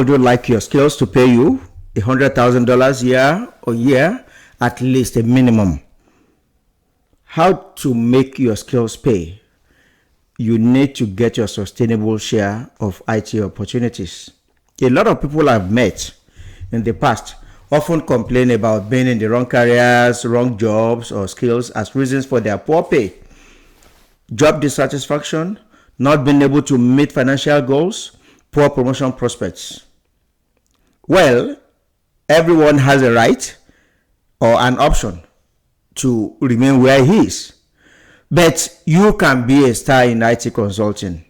would you like your skills to pay you $100,000 year, at least a minimum? How to make your skills pay? You need to get your sustainable share of IT opportunities. A lot of people I've met in the past often complain about being in the wrong careers, wrong jobs, or skills as reasons for their poor pay, job dissatisfaction, not being able to meet financial goals, poor promotion prospects. Well, everyone has a right or an option to remain where he is. But you can be a star in IT consulting.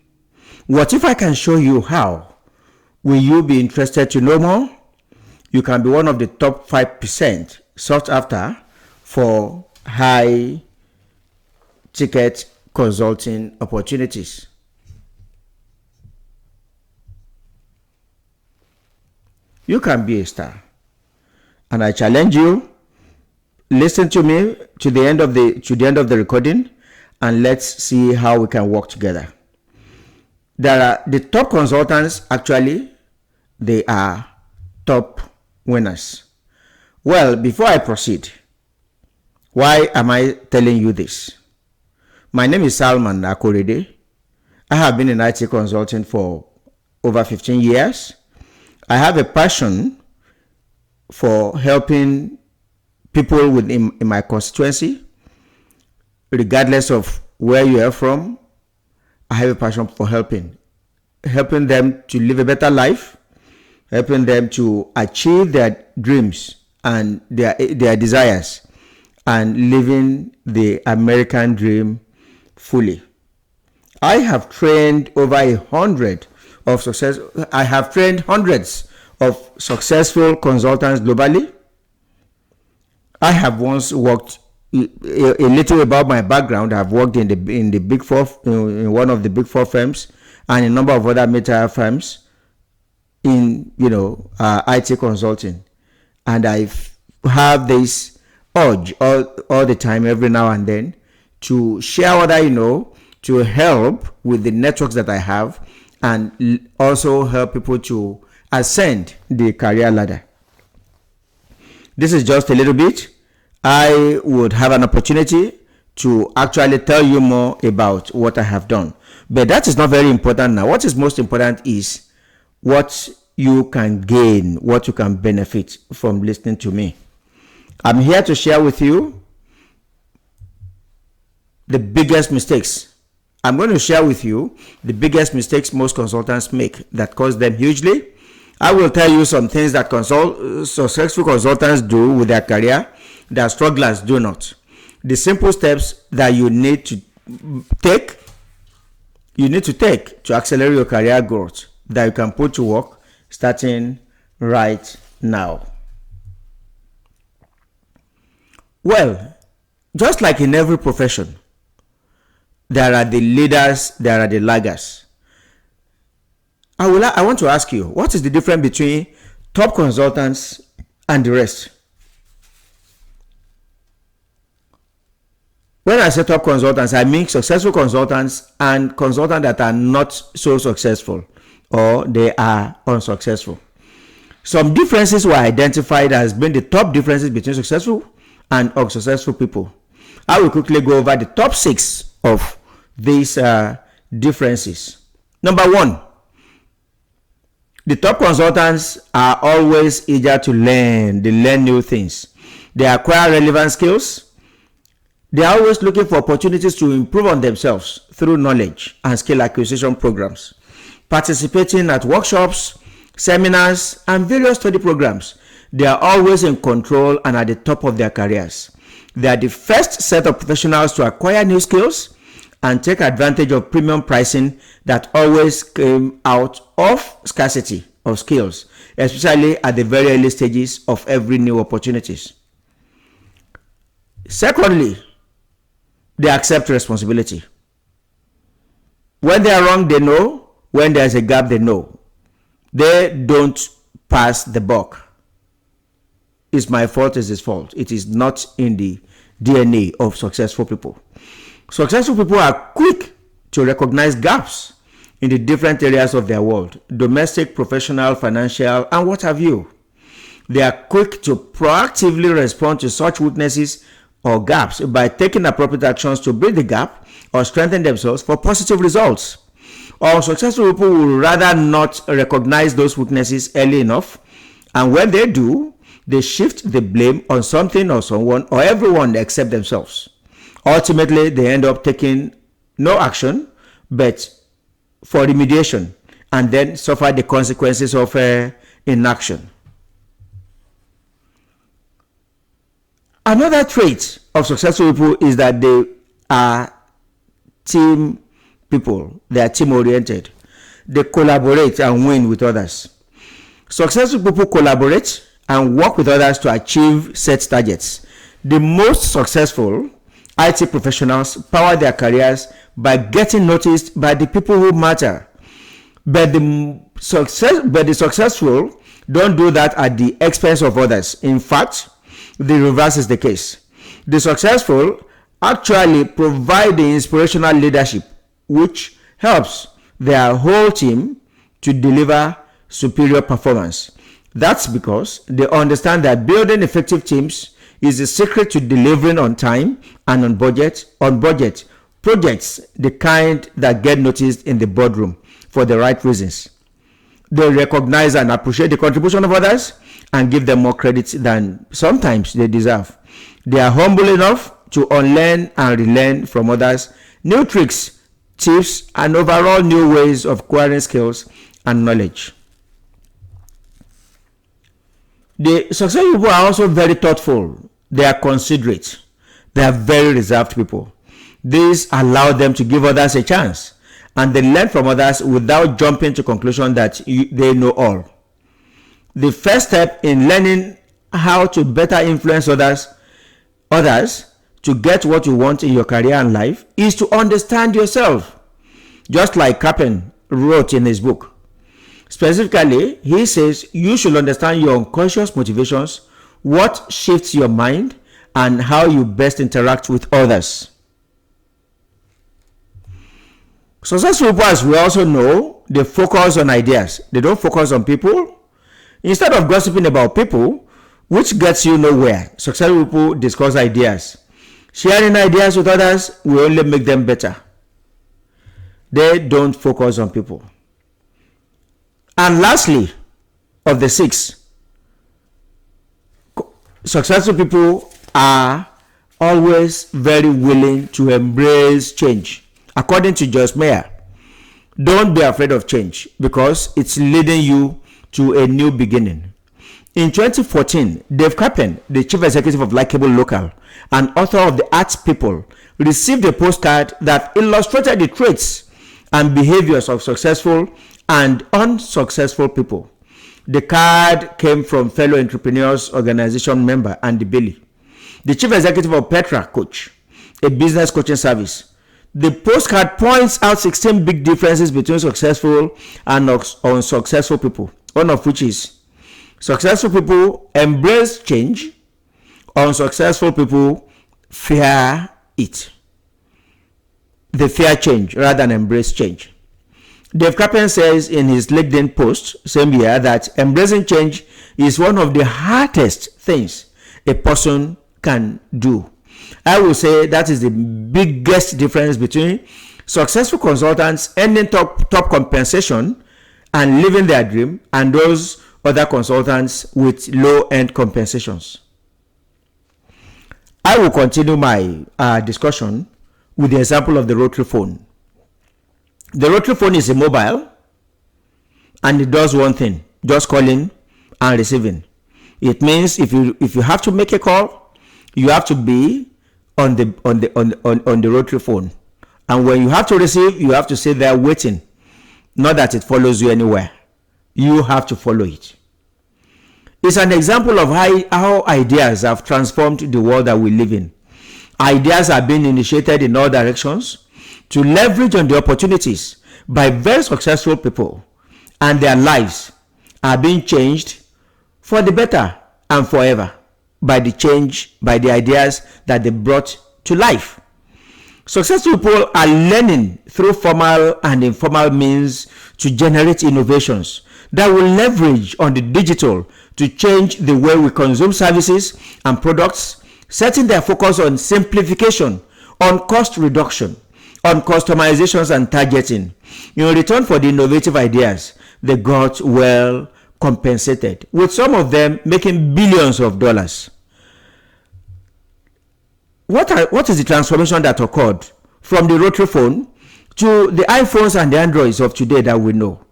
What if I can show you how? Will you be interested to know more? You can be one of the top 5% sought after for high ticket consulting opportunities. You can be a star. And I challenge you, listen to me to the end of the recording, and let's see how we can work together. There are the top consultants, actually, they are top winners. Well, before I proceed, why am I telling you this? My name is Salman Akorede. I have been in IT consulting for over 15 years. I have a passion for helping people in my constituency, regardless of where you are from. I have a passion for helping them to live a better life, helping them to achieve their dreams and their desires, and living the American dream fully. I have trained hundreds of successful consultants globally. I have once worked a little about my background. I've worked in the big four, in one of the big four firms, and a number of other mid-tier firms in IT consulting, and I have this urge all the time, every now and then, to share what I know, to help with the networks that I have, and also help people to ascend the career ladder. This is just a little bit. I would have an opportunity to actually tell you more about what I have done, but that is not very important now. What is most important is what you can gain, what you can benefit from listening to me. I'm here to share with you the biggest mistakes. I'm going to share with you the biggest mistakes most consultants make that cost them hugely. I will tell you some things that successful consultants do with their career that strugglers do not. The simple steps that you need to take to accelerate your career growth that you can put to work starting right now. Well, just like in every profession, there are the leaders, there are the laggers. I want to ask you, what is the difference between top consultants and the rest? When I say top consultants, I mean successful consultants and consultants that are not so successful, or they are unsuccessful. Some differences were identified as being the top differences between successful and unsuccessful people. I will quickly go over the top 6 of these differences. Number 1, the top consultants are always eager to learn. They learn new things. They acquire relevant skills. They are always looking for opportunities to improve on themselves through knowledge and skill acquisition programs, participating at workshops, seminars, and various study programs. They are always in control and at the top of their careers. They are the first set of professionals to acquire new skills and take advantage of premium pricing that always came out of scarcity of skills, especially at the very early stages of every new opportunities. Secondly, they accept responsibility. When they are wrong, they know. When there's a gap, they know. They don't pass the buck. It's my fault, it's his fault. It is not in the DNA of successful people. Successful people are quick to recognize gaps in the different areas of their world, domestic, professional, financial, and what have you. They are quick to proactively respond to such weaknesses or gaps by taking appropriate actions to bridge the gap or strengthen themselves for positive results. Unsuccessful people will rather not recognize those weaknesses early enough, and when they do, they shift the blame on something or someone or everyone except themselves. Ultimately, they end up taking no action but for remediation, and then suffer the consequences of inaction. Another trait of successful people is that they are team people. They are team oriented. They collaborate and win with others. Successful people collaborate and work with others to achieve set targets. The most successful IT professionals power their careers by getting noticed by the people who matter. But the successful don't do that at the expense of others. In fact, the reverse is the case. The successful actually provide the inspirational leadership which helps their whole team to deliver superior performance. That's because they understand that building effective teams is the secret to delivering on time and on budget projects, the kind that get noticed in the boardroom for the right reasons. They recognize and appreciate the contribution of others and give them more credit than sometimes they deserve. They are humble enough to unlearn and relearn from others new tricks, tips, and overall new ways of acquiring skills and knowledge. The successful people are also very thoughtful. They are considerate. They are very reserved people. This allows them to give others a chance, and they learn from others without jumping to conclusion that they know all. The first step in learning how to better influence others to get what you want in your career and life is to understand yourself. Just like Captain wrote in his book. Specifically, he says you should understand your unconscious motivations, what shifts your mind, and how you best interact with others. Successful people, as we also know, they focus on ideas. They don't focus on people. Instead of gossiping about people, which gets you nowhere, successful people discuss ideas. Sharing ideas with others will only make them better. They don't focus on people. And lastly, of the six, successful people are always very willing to embrace change. According to Joyce Meyer, don't be afraid of change because it's leading you to a new beginning. In 2014, Dave Kaplan, the chief executive of Likeable Local and author of The Arts People, received a postcard that illustrated the traits and behaviors of successful and unsuccessful people. The card came from fellow entrepreneurs organization member Andy Bailey, the chief executive of Petra Coach, a business coaching service. The postcard points out 16 big differences between successful and unsuccessful people, one of which is successful people embrace change, unsuccessful people fear it. They fear change rather than embrace change. Dave Kaplan says in his LinkedIn post same year that embracing change is one of the hardest things a person can do. I will say that is the biggest difference between successful consultants earning top compensation and living their dream and those other consultants with low-end compensations. I will continue my discussion with the example of the rotary phone. The rotary phone is a mobile and it does one thing, just calling and receiving. It means if you have to make a call, you have to be on the rotary phone, and when you have to receive, you have to sit there waiting. Not that it follows you anywhere. You have to follow it. It's an example of how ideas have transformed the world that we live in. Ideas are being initiated in all directions to leverage on the opportunities by very successful people, and their lives are being changed for the better and forever by the ideas that they brought to life. Successful people are learning through formal and informal means to generate innovations that will leverage on the digital to change the way we consume services and products, setting their focus on simplification, on cost reduction, on customizations and targeting. In return for the innovative ideas, they got well compensated, with some of them making billions of dollars. What is the transformation that occurred from the rotary phone to the iPhones and the Androids of today that we know?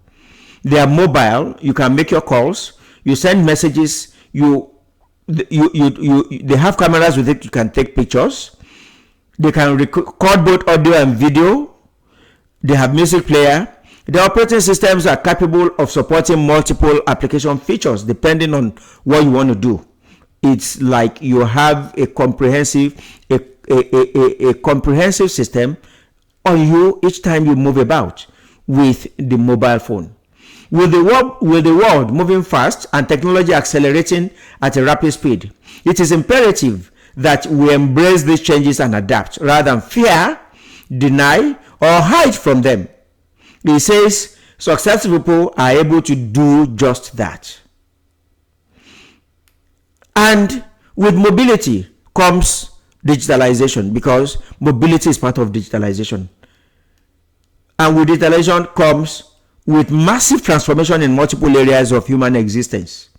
They are mobile. You can make your calls. You send messages. They have cameras with it. You can take pictures. They can record both audio and video. They have music player. The operating systems are capable of supporting multiple application features depending on what you want to do. It's like you have a comprehensive system on you each time you move about with the mobile phone. With the world moving fast and technology accelerating at a rapid speed, it is imperative that we embrace these changes and adapt rather than fear, deny, or hide from them. He says successful people are able to do just that. And with mobility comes digitalization, because mobility is part of digitalization. And with digitalization comes with massive transformation in multiple areas of human existence.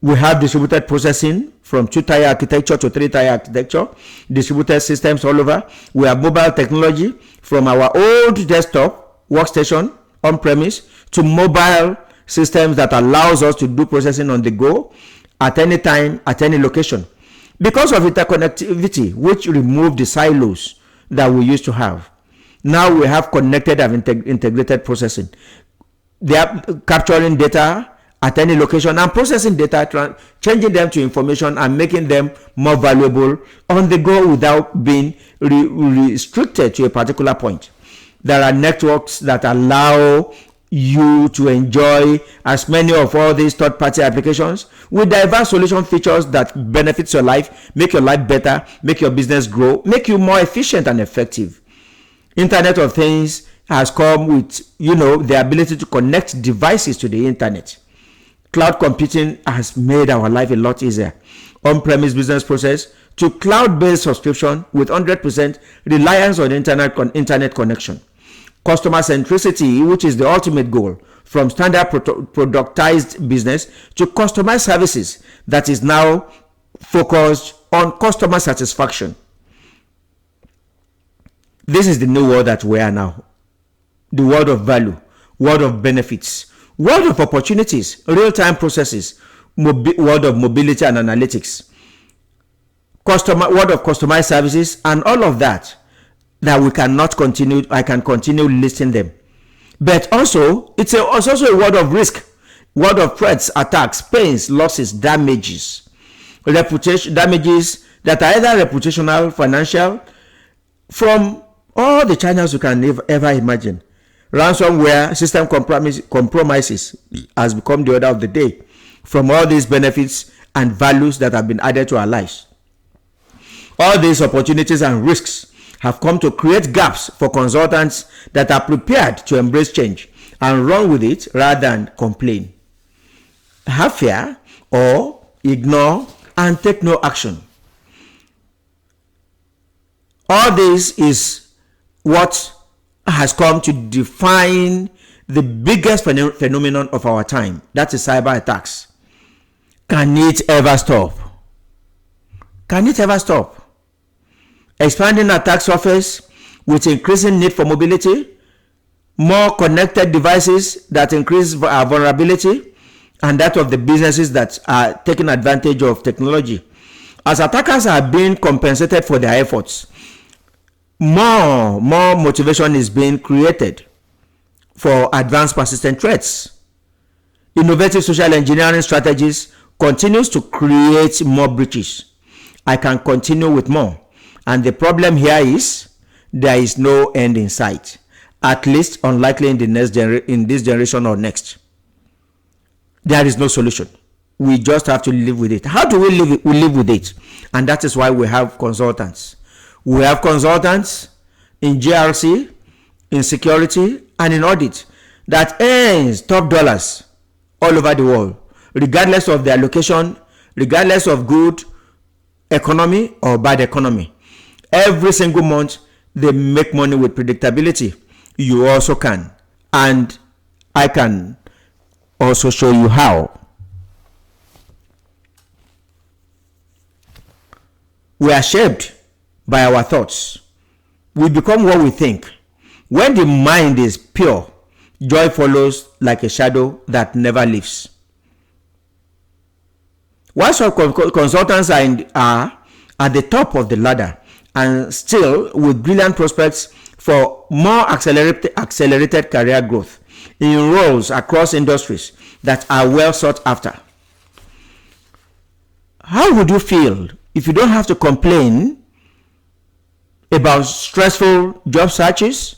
We have distributed processing from 2-tier architecture to 3-tier architecture, distributed systems all over. We have mobile technology from our old desktop workstation on-premise to mobile systems that allows us to do processing on the go at any time, at any location. Because of interconnectivity, which removed the silos that we used to have, now we have connected and integrated processing. They are capturing data at any location and processing data, changing them to information and making them more valuable on the go without being restricted to a particular point. There are networks that allow you to enjoy as many of all these third-party applications with diverse solution features that benefits your life, make your life better, make your business grow, make you more efficient and effective. Internet of Things has come with, the ability to connect devices to the internet. Cloud computing has made our life a lot easier. On-premise business process to cloud-based subscription with 100% reliance on internet connection. Customer centricity, which is the ultimate goal, from standard productized business to customized services that is now focused on customer satisfaction. This is the new world that we are now. The world of value, world of benefits, world of opportunities, real-time processes, world of mobility and analytics, world of customized services, and all of that we cannot continue. I can continue listing them. But also, it's also a world of risk, world of threats, attacks, pains, losses, damages, damages that are either reputational, financial, from all the channels you can ever imagine. Ransomware, system compromises has become the order of the day from all these benefits and values that have been added to our lives. All these opportunities and risks have come to create gaps for consultants that are prepared to embrace change and run with it rather than complain, have fear, or ignore and take no action. All this is what has come to define the biggest phenomenon of our time. That is cyber attacks. Can it ever stop? Can it ever stop? Expanding attack surface with increasing need for mobility, more connected devices that increase our vulnerability, and that of the businesses that are taking advantage of technology. As attackers are being compensated for their efforts, more motivation is being created for advanced persistent threats. Innovative social engineering strategies continues to create more breaches. I can continue with more. And the problem here is there is no end in sight, at least unlikely in this generation or next. There is no solution. We just have to live with it. How do we live? We live with it, and that is why we have consultants. We have consultants in GRC, in security, and in audit that earns top dollars all over the world, regardless of their location, regardless of good economy or bad economy. Every single month, they make money with predictability. You also can. And I can also show you how. We are shaped by our thoughts. We become what we think. When the mind is pure, joy follows like a shadow that never leaves. While some consultants are at the top of the ladder and still with brilliant prospects for more accelerated career growth in roles across industries that are well sought after. How would you feel if you don't have to complain about stressful job searches,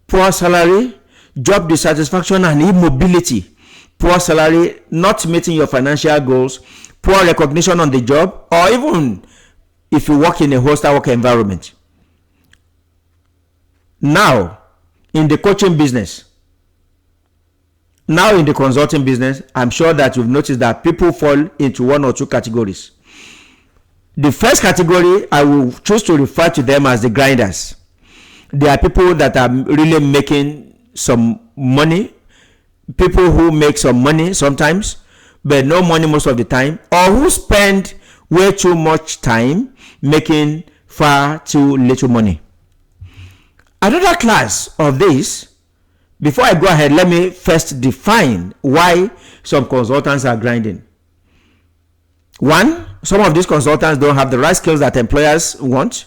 poor salary, job dissatisfaction and immobility, poor salary, not meeting your financial goals, poor recognition on the job, or even if you work in a hostile work environment? Now, in the coaching business, now in the consulting business, I'm sure that you've noticed that people fall into one or two categories. The first category, I will choose to refer to them as the grinders. They are people that are really making some money, people who make some money sometimes, but no money most of the time, or who spend way too much time making far too little money. Another class of this, before I go ahead, let me first define why some consultants are grinding. One, some of these consultants don't have the right skills that employers want.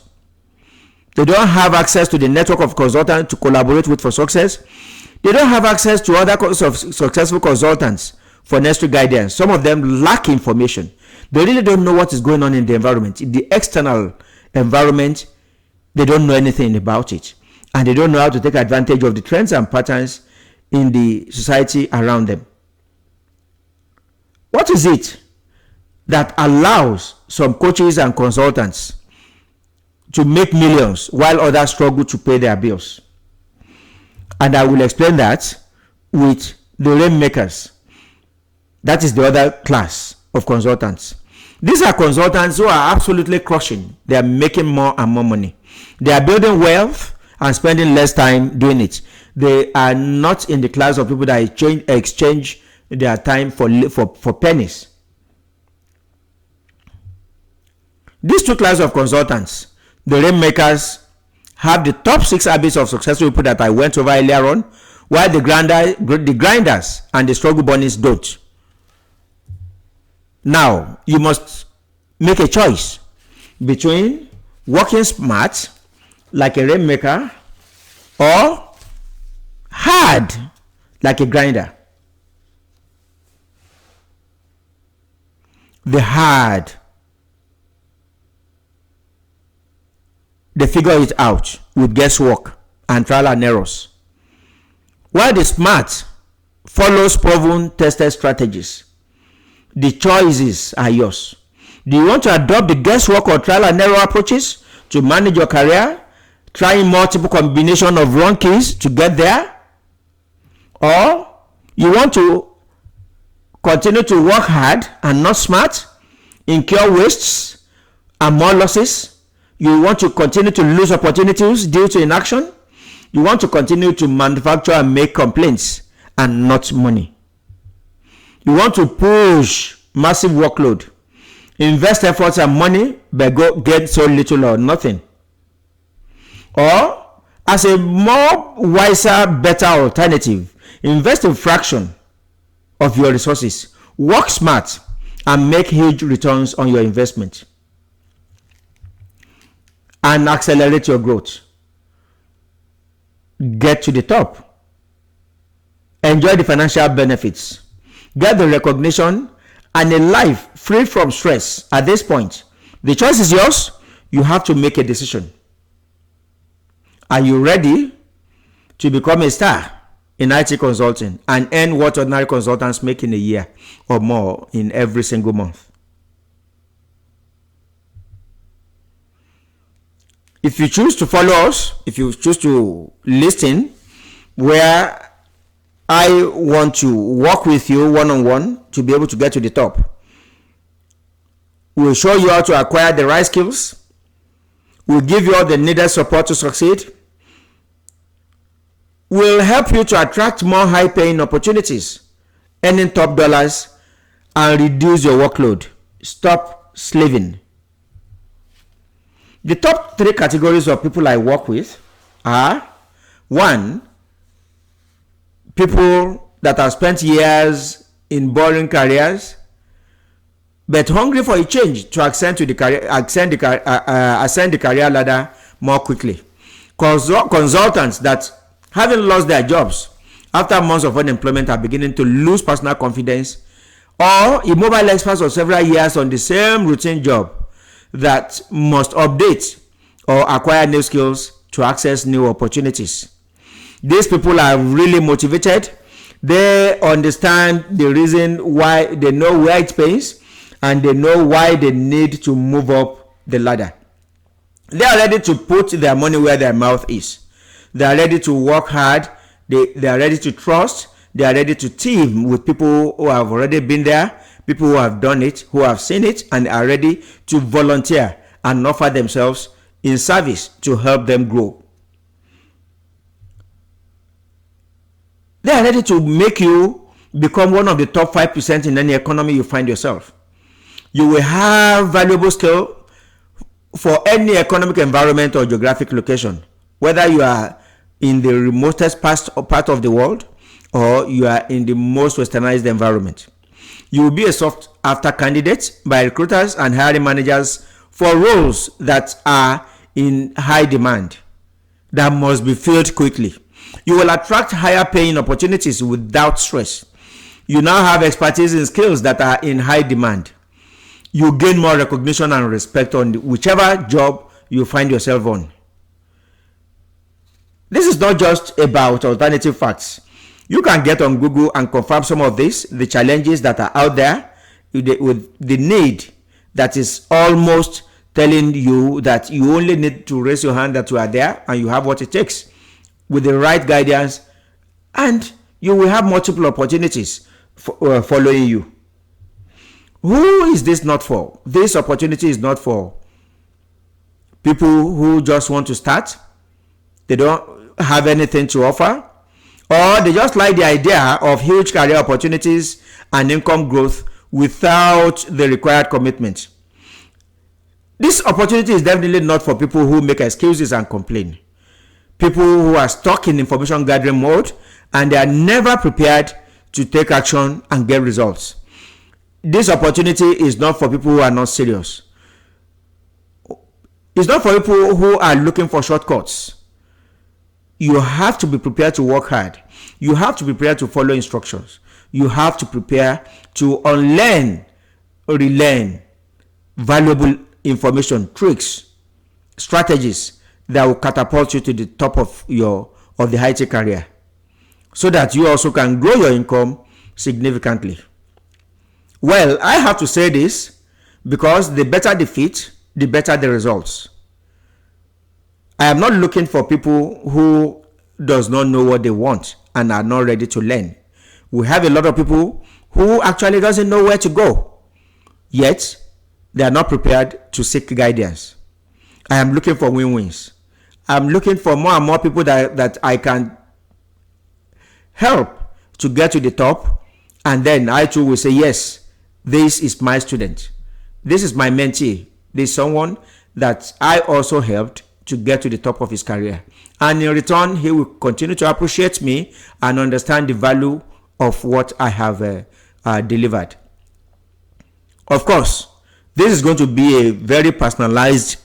They don't have access to the network of consultants to collaborate with for success. They don't have access to other successful consultants for necessary guidance. Some of them lack information. They really don't know what is going on in the environment. In the external environment, they don't know anything about it. And they don't know how to take advantage of the trends and patterns in the society around them. What is it that allows some coaches and consultants to make millions while others struggle to pay their bills? And I will explain that with the rainmakers. That is the other class of consultants. These are consultants who are absolutely crushing. They are making more and more money. They are building wealth and spending less time doing it. They are not in the class of people that exchange their time for pennies. These two classes of consultants, the rainmakers, have the top 6 habits of successful people that I went over earlier on, while the grinders and the struggle bunnies don't. Now, you must make a choice between working smart, like a rainmaker, or hard, like a grinder. The hard, they figure it out with guesswork and trial and errors, while the smart follows proven, tested strategies. The choices are yours. Do you want to adopt the guesswork or trial and error approaches to manage your career, trying multiple combinations of wrong keys to get there? Or you want to continue to work hard and not smart, incur wastes and more losses? You want to continue to lose opportunities due to inaction? You want to continue to manufacture and make complaints and not money? You want to push massive workload, invest efforts and money, but get so little or nothing? Or, as a more wiser, better alternative, invest a fraction of your resources, work smart, and make huge returns on your investment, and accelerate your growth. Get to the top. Enjoy the financial benefits. Get the recognition and a life free from stress. At this point, the choice is yours. You have to make a decision. Are you ready to become a star in IT consulting and earn what ordinary consultants make in a year or more in every single month? If you choose to follow us, if you choose to listen, where I want to work with you one-on-one to be able to get to the top. We'll show you how to acquire the right skills. We'll give you all the needed support to succeed. We'll help you to attract more high-paying opportunities, earning top dollars, and reduce your workload. Stop slaving. The top 3 categories of people I work with are: 1, people that have spent years in boring careers but hungry for a change to ascend the career ladder more quickly. Consultants that, having lost their jobs after months of unemployment, are beginning to lose personal confidence, or immobile experts of several years on the same routine job that must update or acquire new skills to access new opportunities. These people are really motivated. They understand the reason why, they know where it pays, and they know why they need to move up the ladder. They are ready to put their money where their mouth is. They are ready to work hard. They are ready to trust. They are ready to team with people who have already been there, people who have done it, who have seen it, and are ready to volunteer and offer themselves in service to help them grow. They are ready to make you become one of the top 5% in any economy you find yourself. You will have valuable skill for any economic environment or geographic location, whether you are in the remotest part of the world or you are in the most westernized environment. You will be a sought after candidate by recruiters and hiring managers for roles that are in high demand, that must be filled quickly. You will attract higher paying opportunities without stress. You now have expertise in skills that are in high demand. You gain more recognition and respect on whichever job you find yourself on. This is not just about alternative facts. You can get on Google and confirm some of this, the challenges that are out there, with the need that is almost telling you that you only need to raise your hand that you are there and you have what it takes. With the right guidance, and you will have multiple opportunities following you. Who is this not for? This opportunity is not for people who just want to start. They don't have anything to offer, or they just like the idea of huge career opportunities and income growth without the required commitment. This opportunity is definitely not for people who make excuses and complain. People who are stuck in information gathering mode and they are never prepared to take action and get results. This opportunity is not for people who are not serious. It's not for people who are looking for shortcuts. You have to be prepared to work hard. You have to be prepared to follow instructions. You have to prepare to unlearn or relearn valuable information, tricks, strategies that will catapult you to the top of the high-tech career, so that you also can grow your income significantly. Well, I have to say this because the better the fit, the better the results. I am not looking for people who does not know what they want and are not ready to learn. We have a lot of people who actually doesn't know where to go, yet they are not prepared to seek guidance. I am looking for win-wins. I'm looking for more and more people that I can help to get to the top, and then I too will say, yes, this is my student. This is my mentee. This is someone that I also helped to get to the top of his career. And in return, he will continue to appreciate me and understand the value of what I have delivered. Of course, this is going to be a very personalized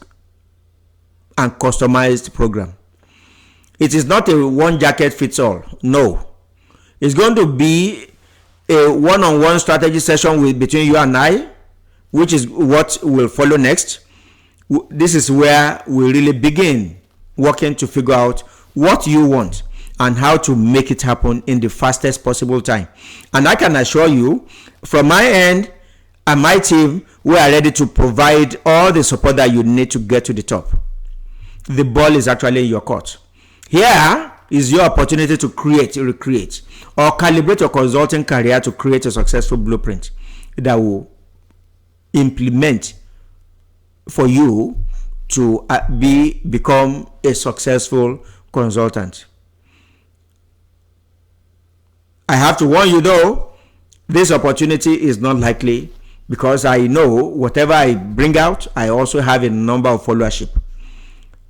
and customized program. It is not a one jacket fits all. No. It's going to be a one-on-one strategy session between you and I, which is what will follow next. This is where we really begin working to figure out what you want and how to make it happen in the fastest possible time. And I can assure you, from my end and my team, we are ready to provide all the support that you need to get to the top. the ball is actually in your court. Here is your opportunity to create, recreate, or calibrate your consulting career to create a successful blueprint that will implement for you to become a successful consultant. I have to warn you though, this opportunity is not likely, because I know whatever I bring out, I also have a number of followership.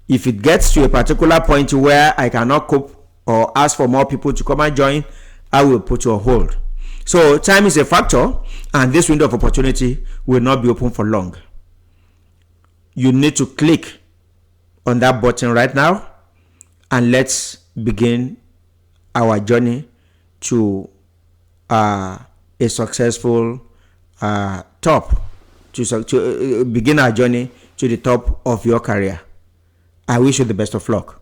If it gets to a particular point where I cannot cope or ask for more people to come and join, I will put you on hold. So time is a factor, and this window of opportunity will not be open for long. You need to click on that button right now, and let's begin our journey to a successful top, to begin our journey to the top of your career. I wish you the best of luck.